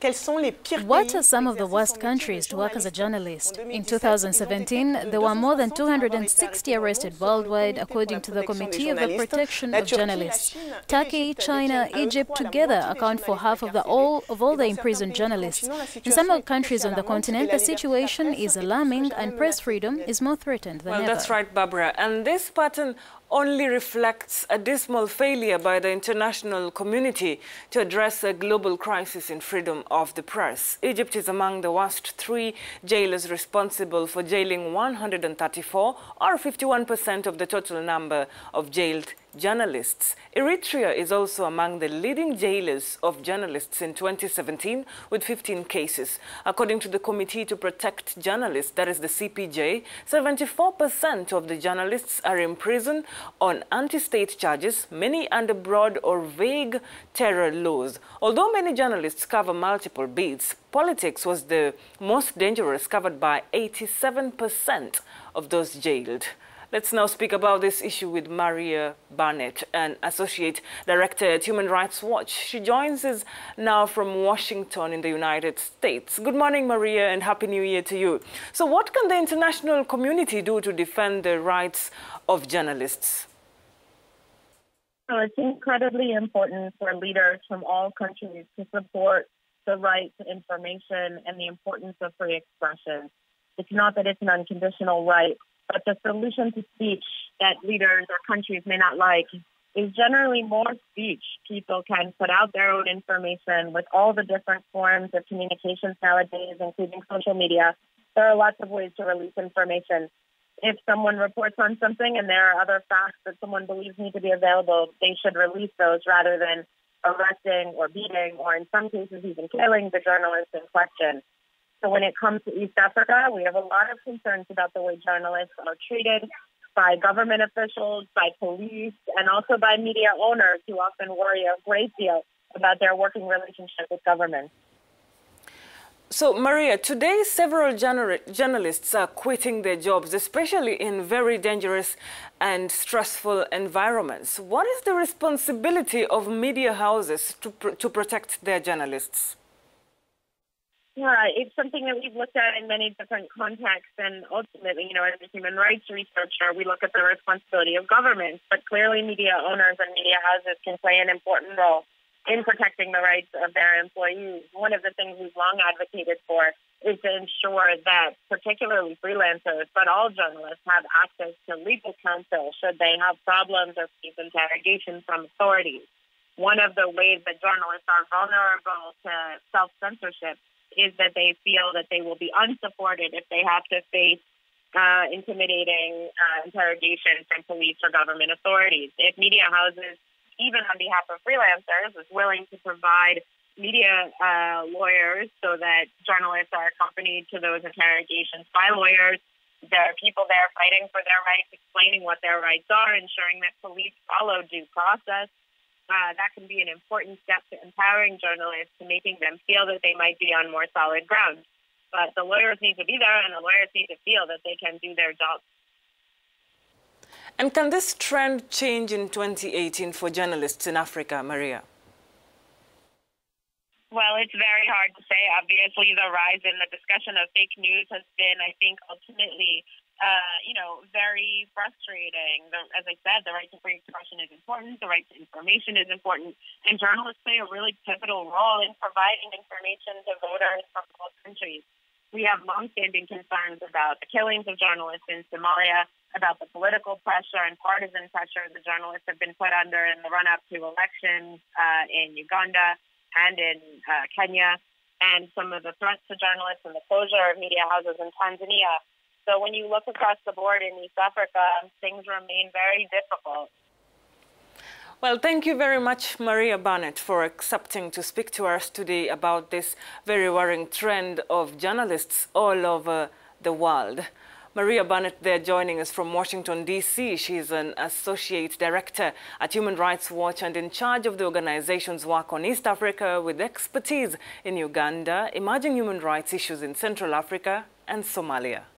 What are some of the worst countries to work as a journalist? In 2017, there were more than 260 arrested worldwide, according to the Committee of the Protection of Journalists. Turkey, China, Egypt together account for half of all the imprisoned journalists. In some countries on the continent, the situation is alarming and press freedom is more threatened than ever. Well, that's right, Barbara. And this pattern only reflects a dismal failure by the international community to address a global crisis in freedom of the press. Egypt is among the worst 3 jailers responsible for jailing 134, or 51% of the total number of jailed journalists. Eritrea is also among the leading jailers of journalists in 2017 with 15 cases. According to the Committee to Protect Journalists, that is the CPJ, 74% of the journalists are imprisoned on anti-state charges, many under broad or vague terror laws. Although many journalists cover multiple beats, politics was the most dangerous, covered by 87% of those jailed. Let's now speak about this issue with Maria Barnett, an Associate Director at Human Rights Watch. She joins us now from Washington in the United States. Good morning, Maria, and Happy New Year to you. So what can the international community do to defend the rights of journalists? So it's incredibly important for leaders from all countries to support the right to information and the importance of free expression. It's not that it's an unconditional right, but the solution to speech that leaders or countries may not like is generally more speech. People can put out their own information with all the different forms of communications nowadays, including social media. There are lots of ways to release information. If someone reports on something and there are other facts that someone believes need to be available, they should release those rather than arresting or beating or in some cases even killing the journalist in question. So when it comes to East Africa, we have a lot of concerns about the way journalists are treated by government officials, by police, and also by media owners who often worry a great deal about their working relationship with government. So, Maria, today several journalists are quitting their jobs, especially in very dangerous and stressful environments. What is the responsibility of media houses to protect their journalists? Yeah, it's something that we've looked at in many different contexts, and ultimately, as a human rights researcher, we look at the responsibility of governments, but clearly media owners and media houses can play an important role in protecting the rights of their employees. One of the things we've long advocated for is to ensure that particularly freelancers, but all journalists, have access to legal counsel should they have problems or face interrogation from authorities. One of the ways that journalists are vulnerable to self-censorship is that they feel that they will be unsupported if they have to face intimidating interrogation from police or government authorities. If media houses, even on behalf of freelancers, is willing to provide media lawyers so that journalists are accompanied to those interrogations by lawyers, there are people there fighting for their rights, explaining what their rights are, ensuring that police follow due process. That can be an important step to empowering journalists, to making them feel that they might be on more solid ground. But the lawyers need to be there, and the lawyers need to feel that they can do their job. And can this trend change in 2018 for journalists in Africa, Maria? Well, it's very hard to say. Obviously, the rise in the discussion of fake news has been, I think, ultimately very frustrating. As I said, the right to free expression is important. The right to information is important. And journalists play a really pivotal role in providing information to voters from all countries. We have longstanding concerns about the killings of journalists in Somalia, about the political pressure and partisan pressure the journalists have been put under in the run-up to elections in Uganda and in Kenya, and some of the threats to journalists and the closure of media houses in Tanzania. So when you look across the board in East Africa, things remain very difficult. Well, thank you very much, Maria Barnett, for accepting to speak to us today about this very worrying trend of journalists all over the world. Maria Barnett there joining us from Washington, D.C. She's an Associate Director at Human Rights Watch and in charge of the organization's work on East Africa with expertise in Uganda, emerging human rights issues in Central Africa and Somalia.